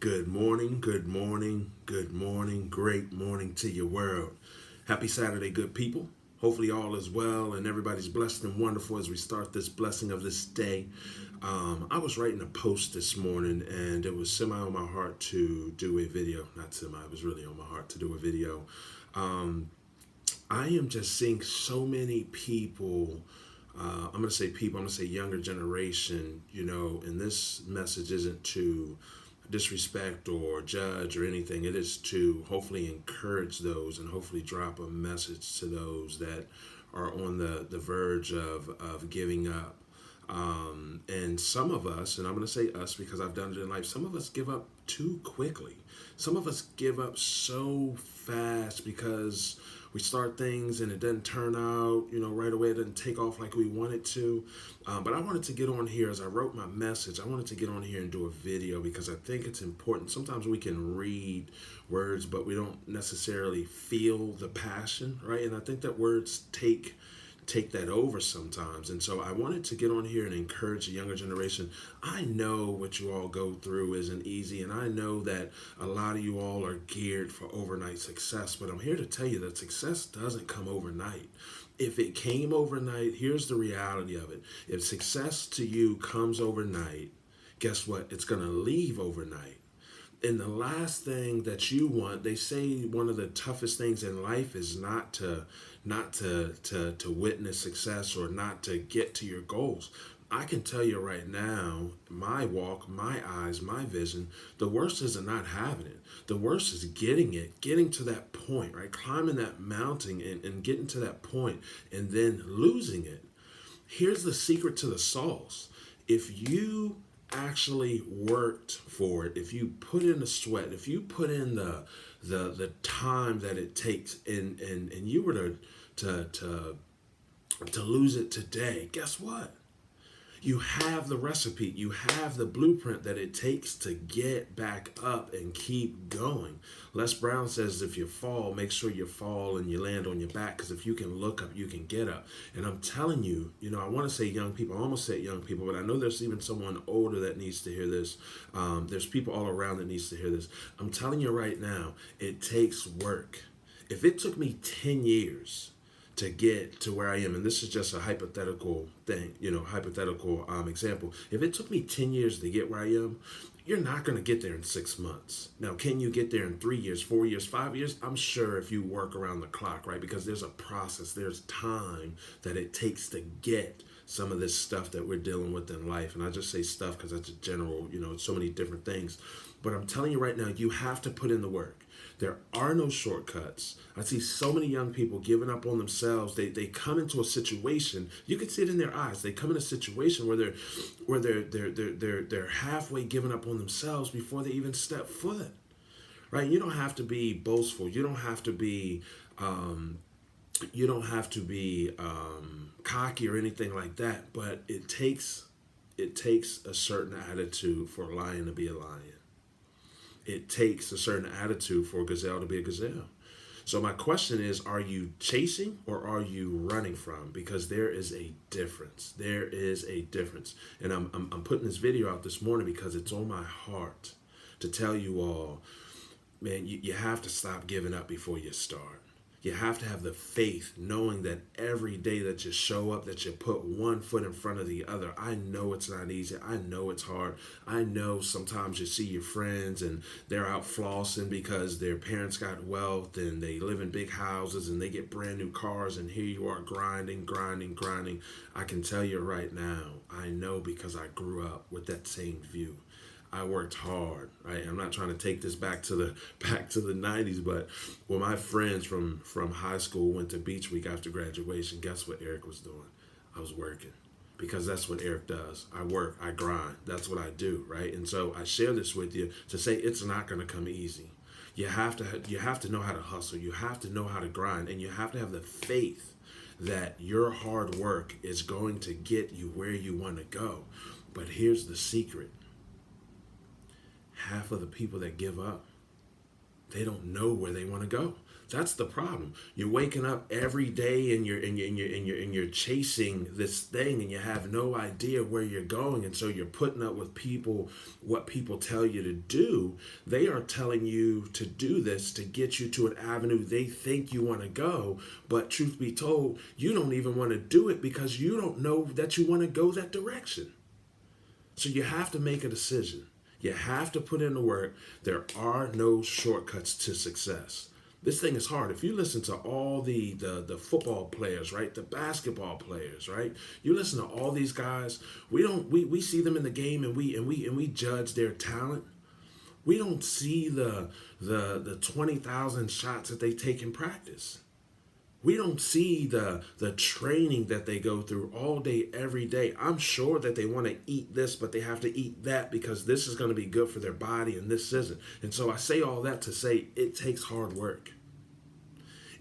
Good morning, good morning, good morning, great morning to your world. Happy Saturday, good people. Hopefully, all is well and everybody's blessed and wonderful as we start this blessing of this day. I was writing a post this morning and it was semi on my heart to do a video. Not semi, it was really on my heart to do a video. Um, I am just seeing so many people. I'm going to say people, I'm going to say younger generation, and this message isn't to disrespect or judge or anything. It is to hopefully encourage those and hopefully drop a message to those that are on the verge of giving up. And some of us, and I'm going to say us because I've done it in life, some of us give up too quickly. Some of us give up so fast because we start things and it doesn't turn out, right away. It doesn't take off like we want it to. But I wanted to get on here as I wrote my message. I wanted to get on here and do a video because I think it's important. Sometimes we can read words, but we don't necessarily feel the passion, right? And I think that words take that over sometimes. And so I wanted to get on here and encourage the younger generation. I know what you all go through isn't easy, and I know that a lot of you all are geared for overnight success, but I'm here to tell you that success doesn't come overnight. If it came overnight, here's the reality of it. If success to you comes overnight, guess what? It's going to leave overnight. And the last thing that you want, they say one of the toughest things in life is not to witness success or not to get to your goals. I can tell you right now, my walk, my eyes, my vision, the worst isn't not having it. The worst is getting to that point, right? Climbing that mountain and getting to that point and then losing it. Here's the secret to the sauce. If you actually worked for it, if you put in the sweat, if you put in the time that it takes, and you were to lose it today, guess what? You have the recipe, you have the blueprint that it takes to get back up and keep going. Les Brown says if you fall, make sure you fall and you land on your back, because if you can look up, you can get up. And I'm telling you, I want to say young people, I almost said young people, but I know there's even someone older that needs to hear this. There's people all around that needs to hear this. I'm telling you right now, it takes work. If it took me 10 years to get to where I am, and this is just a hypothetical thing, hypothetical example. If it took me 10 years to get where I am, you're not going to get there in 6 months. Now, can you get there in 3 years, 4 years, 5 years? I'm sure if you work around the clock, right? Because there's a process, there's time that it takes to get some of this stuff that we're dealing with in life. And I just say stuff because that's a general, so many different things. But I'm telling you right now, you have to put in the work. There are no shortcuts. I see so many young people giving up on themselves. They come into a situation. You can see it in their eyes. They come in a situation where they're halfway giving up on themselves before they even step foot. Right? You don't have to be boastful. You don't have to be cocky or anything like that. But it takes a certain attitude for a lion to be a lion. It takes a certain attitude for a gazelle to be a gazelle. So my question is, are you chasing or are you running from? Because there is a difference. There is a difference. And I'm putting this video out this morning because it's on my heart to tell you all, man, you have to stop giving up before you start. You have to have the faith knowing that every day that you show up, that you put one foot in front of the other. I know it's not easy. I know it's hard. I know sometimes you see your friends and they're out flossing because their parents got wealth and they live in big houses and they get brand new cars, and here you are grinding. I can tell you right now, I know because I grew up with that same view. I worked hard, right? I'm not trying to take this back to the 90s, but when my friends from high school went to beach week after graduation, guess what Eric was doing? I was working, because that's what Eric does. I work, I grind. That's what I do, right? And so I share this with you to say it's not going to come easy. You have to know how to hustle. You have to know how to grind, and you have to have the faith that your hard work is going to get you where you want to go. But here's the secret. Half of the people that give up, They don't know where they want to go. That's the problem. You're waking up every day and you're chasing this thing and you have no idea where you're going, and so you're putting up with people, what people tell you to do. They are telling you to do this to get you to an avenue they think you want to go, but truth be told, you don't even want to do it because you don't know that you want to go that direction. So you have to make a decision. You have to put in the work. There are no shortcuts to success. This thing is hard. If you listen to all the football players, right, the basketball players, right, you listen to all these guys. We see them in the game and we judge their talent. We don't see the 20,000 shots that they take in practice. We don't see the training that they go through all day, every day. I'm sure that they want to eat this, but they have to eat that because this is going to be good for their body and this isn't. And so I say all that to say it takes hard work.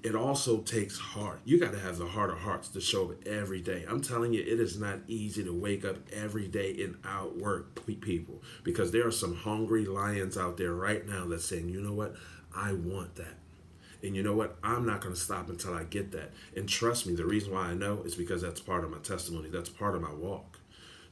It also takes heart. You got to have the heart of hearts to show up every day. I'm telling you, it is not easy to wake up every day and outwork people, because there are some hungry lions out there right now that's saying, you know what, I want that. And you know what? I'm not going to stop until I get that. And trust me, the reason why I know is because that's part of my testimony. That's part of my walk.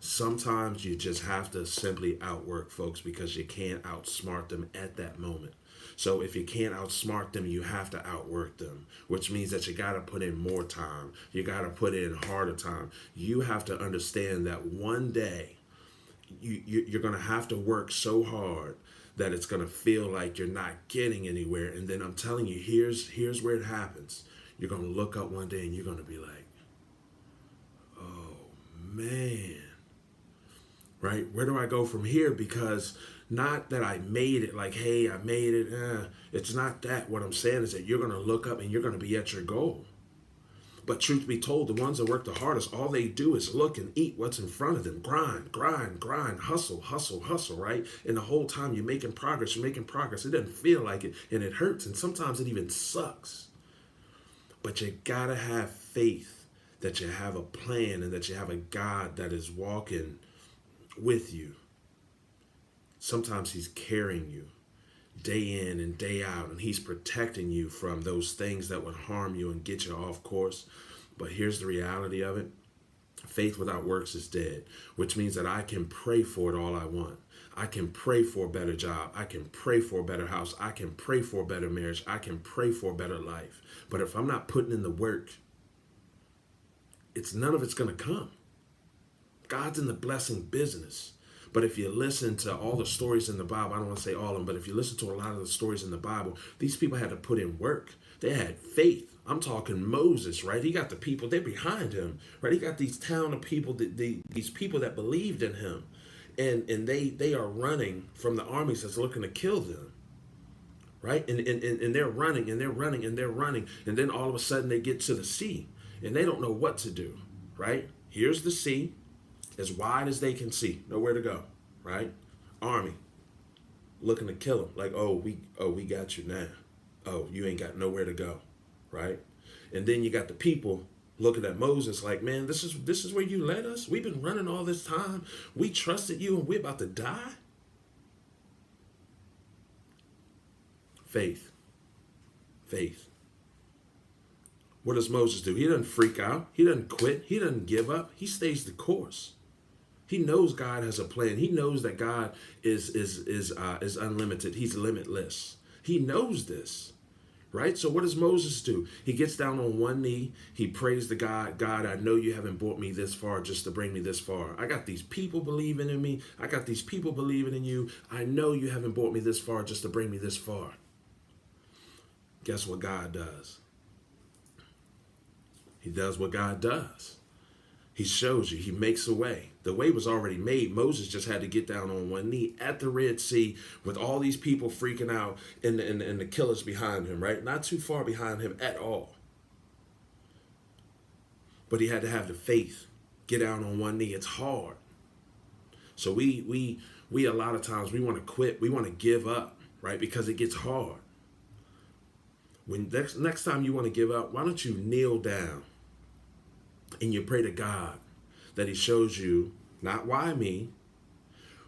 Sometimes you just have to simply outwork folks because you can't outsmart them at that moment. So if you can't outsmart them, you have to outwork them, which means that you got to put in more time. You got to put in harder time. You have to understand that one day you're going to have to work so hard that it's going to feel like you're not getting anywhere. And then I'm telling you, here's where it happens. You're going to look up one day and you're going to be like, oh, man. Right? Where do I go from here? Because not that I made it, like, hey, I made it. It's not that. What I'm saying is that you're going to look up and you're going to be at your goal. But truth be told, the ones that work the hardest, all they do is look and eat what's in front of them. Grind, grind, grind, hustle, hustle, hustle, right? And the whole time you're making progress, you're making progress. It doesn't feel like it, and it hurts, and sometimes it even sucks. But you gotta have faith that you have a plan and that you have a God that is walking with you. Sometimes he's carrying you day in and day out, and he's protecting you from those things that would harm you and get you off course. But here's the reality of it. Faith without works is dead, which means that I can pray for it all I want. I can pray for a better job. I can pray for a better house. I can pray for a better marriage. I can pray for a better life. But if I'm not putting in the work, none of it's going to come. God's in the blessing business. But if you listen to all the stories in the Bible, I don't want to say all of them, but if you listen to a lot of the stories in the Bible, these people had to put in work. They had faith. I'm talking Moses, right? He got the people, they're behind him, right? He got these town of people, these people that believed in him. And they are running from the armies that's looking to kill them, right? And they're running and they're running and they're running. And then all of a sudden they get to the sea and they don't know what to do, right? Here's the sea. As wide as they can see, nowhere to go, right? Army looking to kill him, like, we got you now. Oh, you ain't got nowhere to go, right? And then you got the people looking at Moses like, man, this is where you led us. We've been running all this time. We trusted you and we're about to die. Faith. What does Moses do? He doesn't freak out. He doesn't quit. He doesn't give up. He stays the course. He knows God has a plan. He knows that God is unlimited. He's limitless. He knows this, right? So what does Moses do? He gets down on one knee. He prays to God. God, I know you haven't brought me this far just to bring me this far. I got these people believing in me. I got these people believing in you. I know you haven't brought me this far just to bring me this far. Guess what God does? He does what God does. He shows you. He makes a way. The way was already made. Moses just had to get down on one knee at the Red Sea with all these people freaking out and the killers behind him, right? Not too far behind him at all. But he had to have the faith. Get down on one knee. It's hard. So we a lot of times we want to quit. We want to give up, right? Because it gets hard. When next time you want to give up, why don't you kneel down and you pray to God that he shows you, not why me,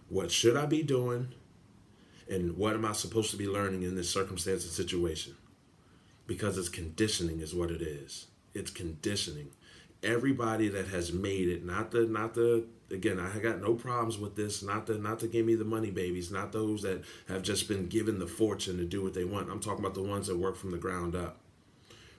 what should I be doing, And what am I supposed to be learning in this circumstance and situation? Because it's conditioning is what it is. It's conditioning. Everybody that has made it, not the again, I got no problems with this, not to give me the money babies, not those that have just been given the fortune to do what they want. I'm talking about the ones that work from the ground up.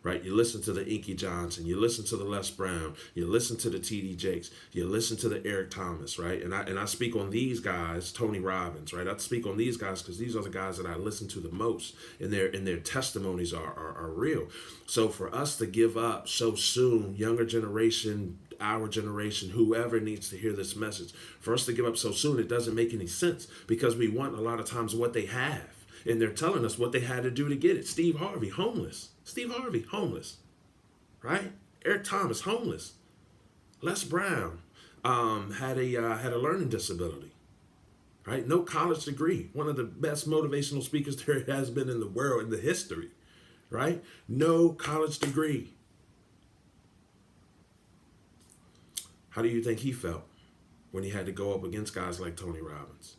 Right? You listen to the Inky Johnson, you listen to the Les Brown, you listen to the TD Jakes, you listen to the Eric Thomas, right? And I speak on these guys, Tony Robbins, right? I speak on these guys because these are the guys that I listen to the most, and their testimonies are real. So for us to give up so soon, younger generation, our generation, whoever needs to hear this message, for us to give up so soon, it doesn't make any sense because we want a lot of times what they have. And they're telling us what they had to do to get it. Steve Harvey, homeless. Steve Harvey, homeless. Right? Eric Thomas, homeless. Les Brown had a learning disability. Right? No college degree. One of the best motivational speakers there has been in the world, in the history. Right? No college degree. How do you think he felt when he had to go up against guys like Tony Robbins?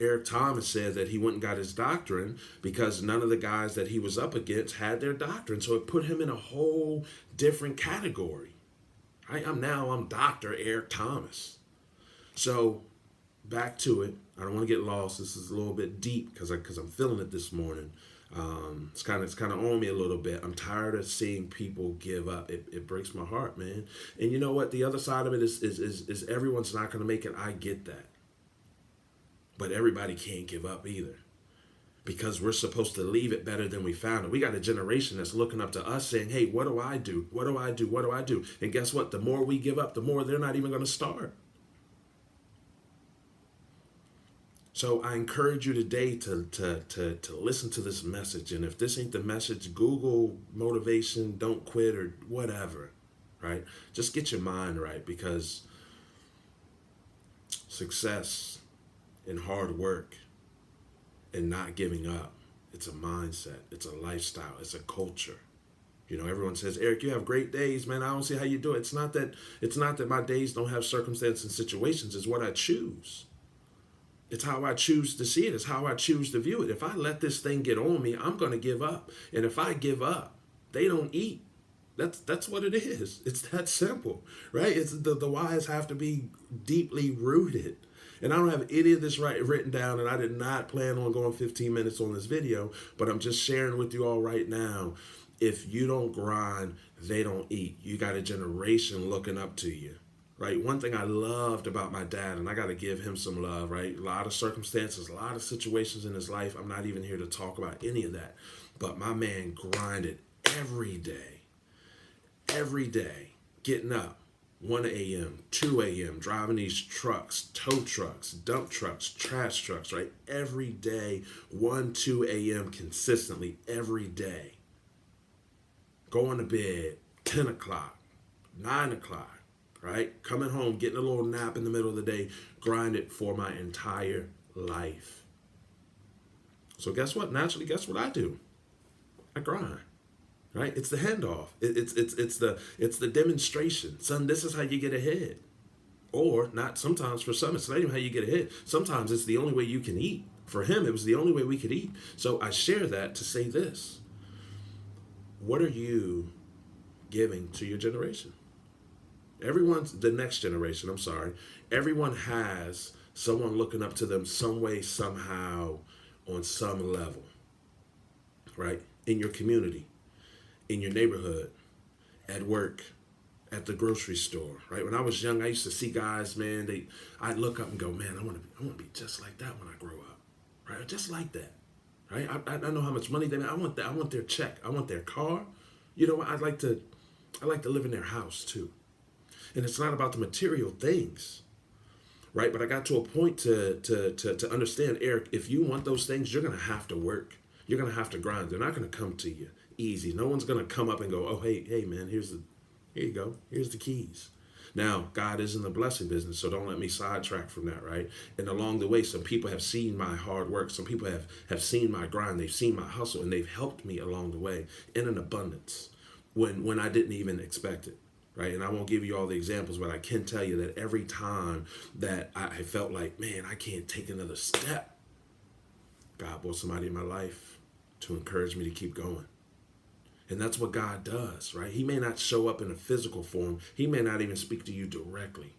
Eric Thomas said that he went and got his doctorate because none of the guys that he was up against had their doctorate. So it put him in a whole different category. I'm Dr. Eric Thomas. So back to it. I don't want to get lost. This is a little bit deep because I'm feeling it this morning. It's kind of on me a little bit. I'm tired of seeing people give up. It breaks my heart, man. And you know what? The other side of it is everyone's not going to make it. I get that. But everybody can't give up either because we're supposed to leave it better than we found it. We got a generation that's looking up to us saying, hey, what do I do? What do I do? What do I do? And guess what? The more we give up, the more they're not even going to start. So I encourage you today to listen to this message. And if this ain't the message, Google motivation, don't quit or whatever, right? Just get your mind right because success and hard work and not giving up. It's a mindset. It's a lifestyle. It's a culture. You know, everyone says, Eric, you have great days, man. I don't see how you do it. It's not that my days don't have circumstances and situations. It's what I choose. It's how I choose to see it. It's how I choose to view it. If I let this thing get on me, I'm going to give up. And if I give up, they don't eat. That's what it is. It's that simple, right? It's the whys have to be deeply rooted. And I don't have any of this written down, and I did not plan on going 15 minutes on this video, but I'm just sharing with you all right now. If you don't grind, they don't eat. You got a generation looking up to you, right? One thing I loved about my dad, and I got to give him some love, right? A lot of circumstances, a lot of situations in his life. I'm not even here to talk about any of that, but my man grinded every day, getting up. 1 a.m., 2 a.m., driving these trucks, tow trucks, dump trucks, trash trucks, right? Every day, 1, 2 a.m. consistently, every day. Going to bed, 10 o'clock, 9 o'clock, right? Coming home, getting a little nap in the middle of the day, grind it for my entire life. So guess what? Naturally, guess what I do? I grind. Right? It's the handoff. It's the demonstration. Son, this is how you get ahead. Or not sometimes for some, it's not even how you get ahead. Sometimes it's the only way you can eat. For him, it was the only way we could eat. So I share that to say this. What are you giving to your generation? The next generation, I'm sorry. Everyone has someone looking up to them some way, somehow, on some level. Right? In your community. In your neighborhood, at work, at the grocery store, right? When I was young, I used to see guys, man, I'd look up and go, man, I want to be just like that when I grow up, right? Just like that, right? I know how much money they make. I want that. I want their check. I want their car. You know what? I like to live in their house too. And it's not about the material things, right? But I got to a point to understand, Eric, if you want those things, you're going to have to work. You're going to have to grind. They're not going to come to you easy. No one's going to come up and go, oh, hey, man, here you go. Here's the keys. Now, God is in the blessing business, so don't let me sidetrack from that, right? And along the way, some people have seen my hard work. Some people have seen my grind. They've seen my hustle, and they've helped me along the way in an abundance when I didn't even expect it, right? And I won't give you all the examples, but I can tell you that every time that I felt like, man, I can't take another step, God brought somebody in my life to encourage me to keep going. And that's what God does, right? He may not show up in a physical form. He may not even speak to you directly.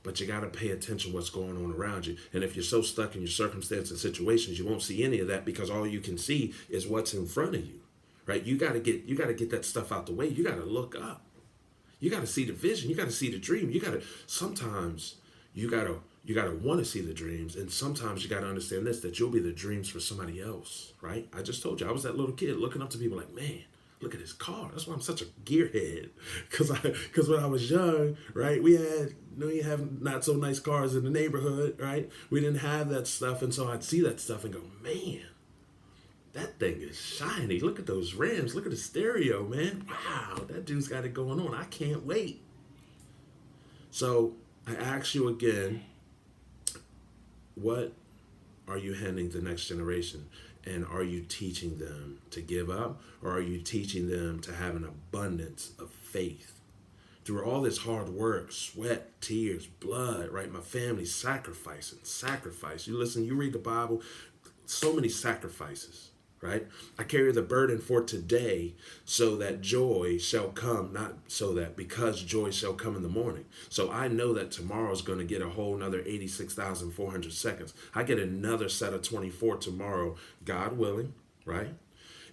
But you got to pay attention to what's going on around you. And if you're so stuck in your circumstances and situations, you won't see any of that because all you can see is what's in front of you, right? You got to get that stuff out the way. You got to look up. You got to see the vision. You got to see the dream. Sometimes you got to want to see the dreams. And sometimes you got to understand this, that you'll be the dreams for somebody else, right? I just told you, I was that little kid looking up to people like, man, look at his car. That's why I'm such a gearhead. Because when I was young, right, we have not so nice cars in the neighborhood, right? We didn't have that stuff. And so I'd see that stuff and go, man, that thing is shiny. Look at those rims. Look at the stereo, man. Wow, that dude's got it going on. I can't wait. So I ask you again, what are you handing the next generation? And are you teaching them to give up? Or are you teaching them to have an abundance of faith? Through all this hard work, sweat, tears, blood, right? My family sacrificing, sacrifice. You read the Bible, so many sacrifices, right? I carry the burden for today so that joy shall come, not so that because joy shall come in the morning. So I know that tomorrow's going to get a whole nother 86,400 seconds. I get another set of 24 tomorrow, God willing, right?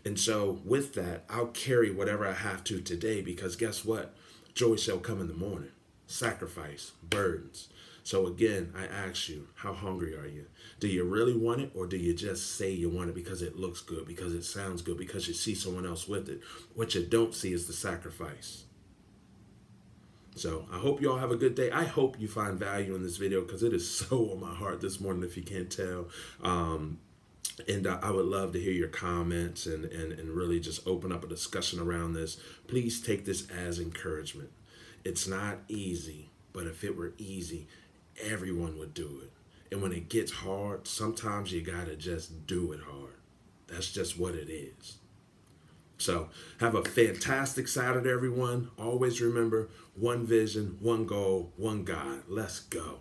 And so with that, I'll carry whatever I have to today because guess what? Joy shall come in the morning. Sacrifice, burdens. So again, I ask you, how hungry are you? Do you really want it, or do you just say you want it because it looks good, because it sounds good, because you see someone else with it? What you don't see is the sacrifice. So I hope you all have a good day. I hope you find value in this video because it is so on my heart this morning, if you can't tell. And I would love to hear your comments and really just open up a discussion around this. Please take this as encouragement. It's not easy, but if it were easy, everyone would do it. And when it gets hard, sometimes you gotta just do it hard. That's just what it is. So have a fantastic Saturday, everyone. Always remember, one vision, one goal, one God. Let's go.